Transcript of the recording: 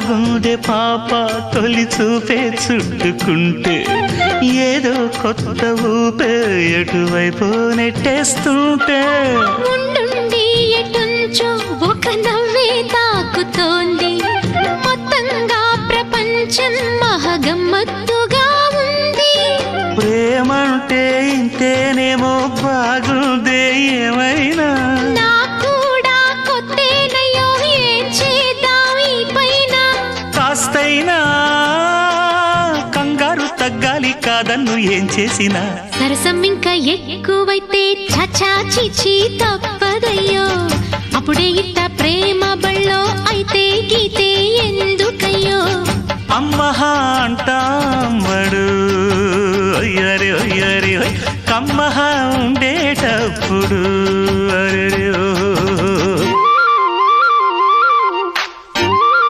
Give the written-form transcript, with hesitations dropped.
గుండె పాప తొలి చూపే చుట్టుకుంటే ఏదో కొత్త ఊపే ఎటువైపు నెట్టేస్తుంటే ఉండుండి ఎటుంచో ఒక నవ్వే తాకుతోంది మొత్తంగా ప్రపంచం మహగమ్మత్తుగా ఉంది ప్రేమంటే ఇంతేనేమో బాగుందే ఏమైనా కాస్తైనా కంగారు తగ్గాలి కాదన్ను ఏం చేసినా సరసం ఇంకా ఎక్కువైతే చచా చిచి తప్పదయ్యో అప్పుడే ఇట్ట ప్రేమ బళ్ళో అయితే గీతే ఎందుకయ్యో అమ్మహా అంటామడు అయ్యరే అయ్యరే కమ్మహా ఉండేటప్పుడు